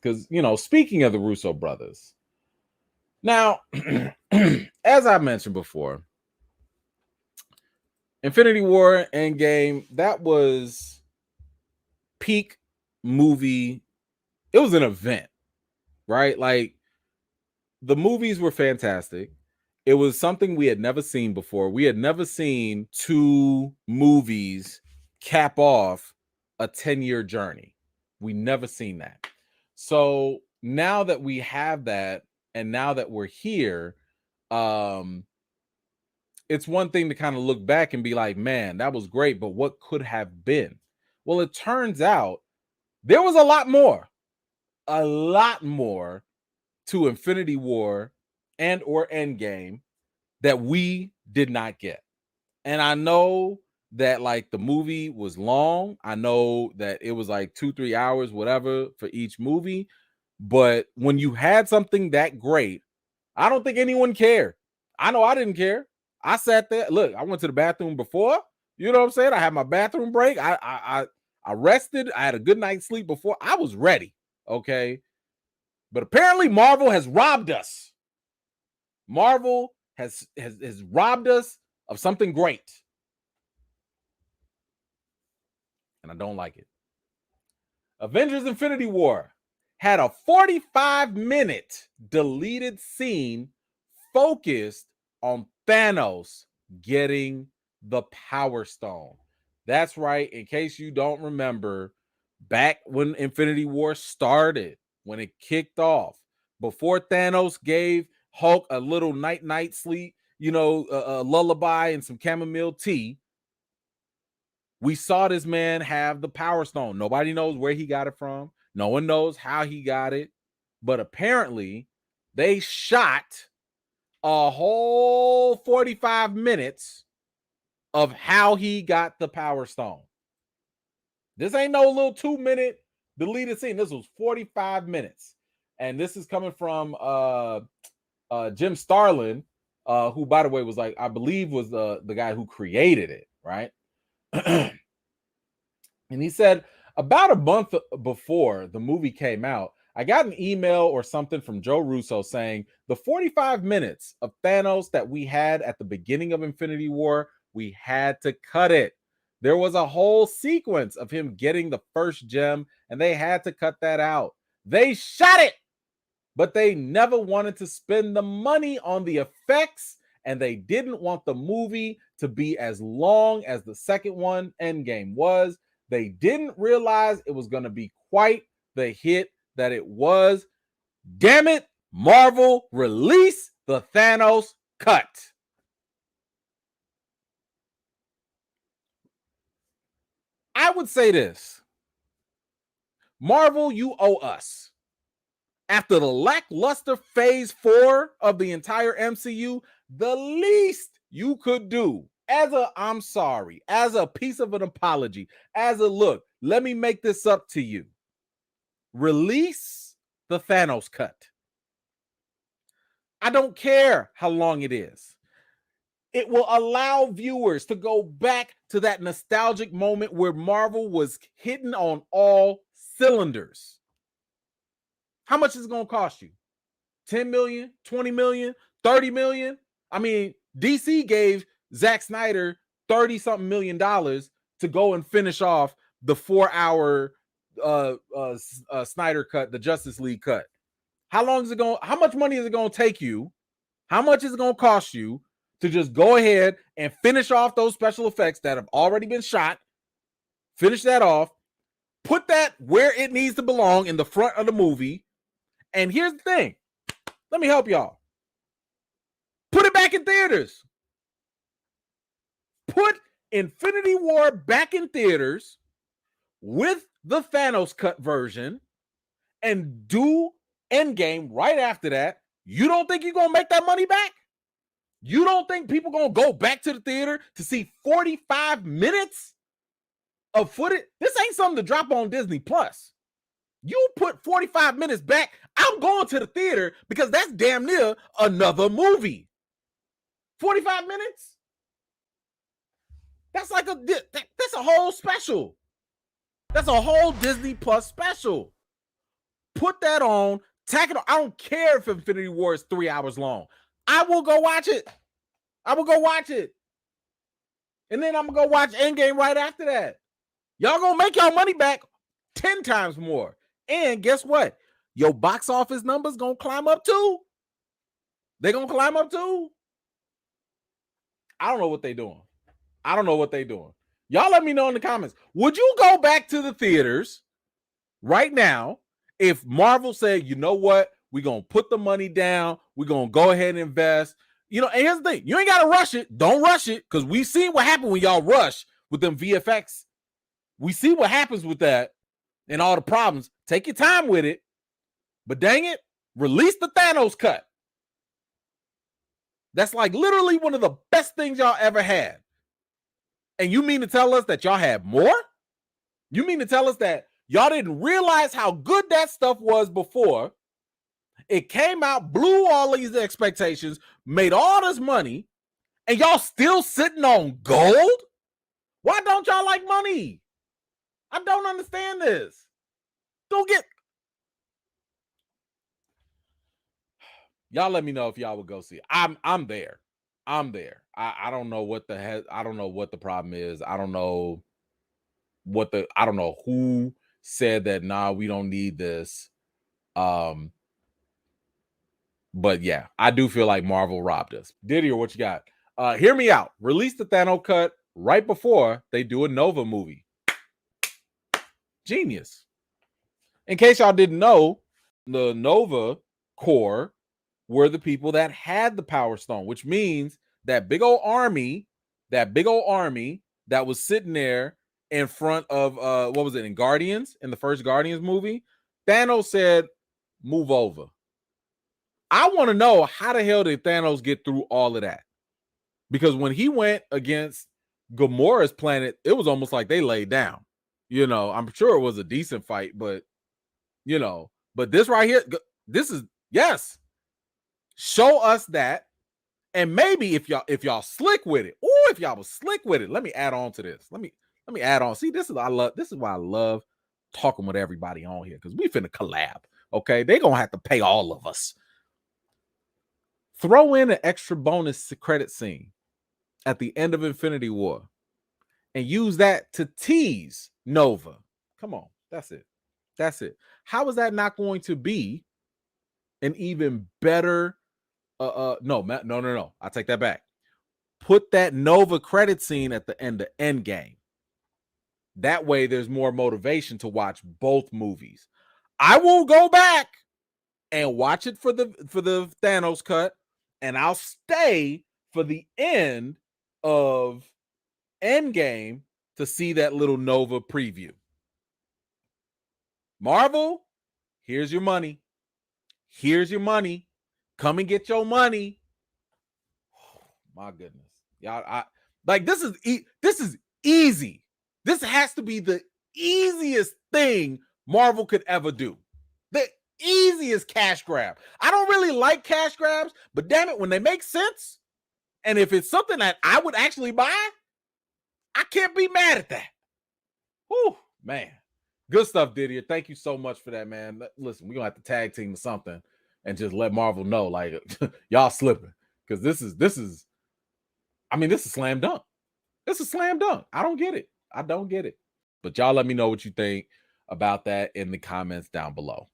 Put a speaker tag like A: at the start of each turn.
A: Because, speaking of the Russo brothers, now, as I mentioned before, Infinity War Endgame, that was peak movie. It was an event, right? Like, the movies were fantastic. It was something we had never seen before. We had never seen two movies cap off a 10-year journey. We never seen that. So now that we have that, and now that we're here, it's one thing to kind of look back and be like, man, that was great, but what could have been? Well, it turns out there was a lot more to Infinity War and or Endgame that we did not get. And I know that like the movie was long. I know that it was like 2-3 hours, whatever, for each movie. But when you had something that great, I don't think anyone cared. I know I didn't care. I sat there. Look, I went to the bathroom before. You know what I'm saying? I had my bathroom break. I rested. I had a good night's sleep before. I was ready. Okay. But apparently Marvel has robbed us. Marvel has robbed us of something great. And I don't like it. Avengers Infinity War had a 45-minute deleted scene focused on Thanos getting the Power Stone. That's right. In case you don't remember, back when Infinity War started, when it kicked off, before Thanos gave Hulk a little night sleep, a lullaby and some chamomile tea, we saw this man have the Power Stone. Nobody knows where he got it from. No one knows how he got it. But apparently, they shot a whole 45 minutes of how he got the Power Stone. This ain't no little 2-minute deleted scene. This was 45 minutes. And this is coming from Jim Starlin, who, by the way, was I believe was the guy who created it, right? And he said, about a month before the movie came out, I got an email or something from Joe Russo saying the 45 minutes of Thanos that we had at the beginning of Infinity War, we had to cut it. There was a whole sequence of him getting the first gem, and they had to cut that out. They shot it, but they never wanted to spend the money on the effects, and they didn't want the movie to be as long as the second one, Endgame, was. They didn't realize it was going to be quite the hit that it was. Damn it, Marvel, release the Thanos cut. I would say this. Marvel, you owe us. After the lackluster phase 4 of the entire MCU, the least you could do as I'm sorry, as a piece of an apology, as a look, let me make this up to you. Release the Thanos cut. I don't care how long it is. It will allow viewers to go back to that nostalgic moment where Marvel was hitting on all cylinders. How much is it going to cost you? 10 million, 20 million, 30 million? I mean, DC gave Zack Snyder 30-something million dollars to go and finish off the 4-hour Snyder cut, the Justice League cut. How much money is it going to take you? How much is it going to cost you to just go ahead and finish off those special effects that have already been shot? Finish that off. Put that where it needs to belong in the front of the movie. And here's the thing. Let me help y'all. Put it back in theaters. Put Infinity War back in theaters with the Thanos cut version and do Endgame right after that. You don't think you're going to make that money back? You don't think people going to go back to the theater to see 45 minutes of footage? This ain't something to drop on Disney Plus. You put 45 minutes back, I'm going to the theater because that's damn near another movie. 45 minutes? That's that's a whole special. That's a whole Disney Plus special. Put that on, tack it on. I don't care if Infinity War is 3 hours long. I will go watch it. I will go watch it. And then I'm going to go watch Endgame right after that. Y'all going to make y'all money back 10 times more. And guess what? Your box office numbers going to climb up too. They're going to climb up too. I don't know what they're doing. I don't know what they're doing. Y'all let me know in the comments. Would you go back to the theaters right now if Marvel said, you know what? We're going to put the money down. We're going to go ahead and invest. You know, and here's the thing. You ain't got to rush it. Don't rush it, because we see what happened when y'all rush with them VFX. We see what happens with that and all the problems. Take your time with it. But dang it, release the Thanos cut. That's like literally one of the best things y'all ever had. And you mean to tell us that y'all had more? You mean to tell us that y'all didn't realize how good that stuff was before? It came out, blew all these expectations, made all this money, and y'all still sitting on gold? Why don't y'all like money? I don't understand this. Don't get... Y'all let me know if y'all would go see it. I'm there. I'm there. I don't know what the heck. I don't know what the problem is. I don't know who said that, nah, we don't need this. But yeah, I do feel like Marvel robbed us. Didier, what you got? Hear me out. Release the Thanos cut right before they do a Nova movie. Genius. In case y'all didn't know, the Nova Corps were the people that had the Power Stone, which means that big old army that was sitting there in front of what was it, in Guardians, in the first Guardians movie, Thanos said, move over. I want to know, how the hell did Thanos get through all of that? Because when he went against Gamora's planet, it was almost like they laid down. You know, I'm sure it was a decent fight, but you know, but this right here, this is, yes. Show us that. And maybe if y'all slick with it, or if y'all was slick with it, let me add on to this. Let me add on. See, this is why I love talking with everybody on here, because we finna collab. Okay, they gonna have to pay all of us. Throw in an extra bonus credit scene at the end of Infinity War and use that to tease Nova. Come on, that's it. That's it. How is that not going to be an even better? No. I take that back. Put that Nova credit scene at the end of Endgame. That way, there's more motivation to watch both movies. I will go back and watch it for the Thanos cut, and I'll stay for the end of Endgame to see that little Nova preview. Marvel, here's your money. Here's your money. Come and get your money. Oh, my goodness. Y'all, this is easy. This has to be the easiest thing Marvel could ever do. The easiest cash grab. I don't really like cash grabs, but damn it, when they make sense, and if it's something that I would actually buy, I can't be mad at that. Whew, man. Good stuff, Didier. Thank you so much for that, man. Listen, we're gonna have to tag team or something and just let Marvel know, like, y'all slipping. Because this is slam dunk. It's a slam dunk. I don't get it. But y'all let me know what you think about that in the comments down below.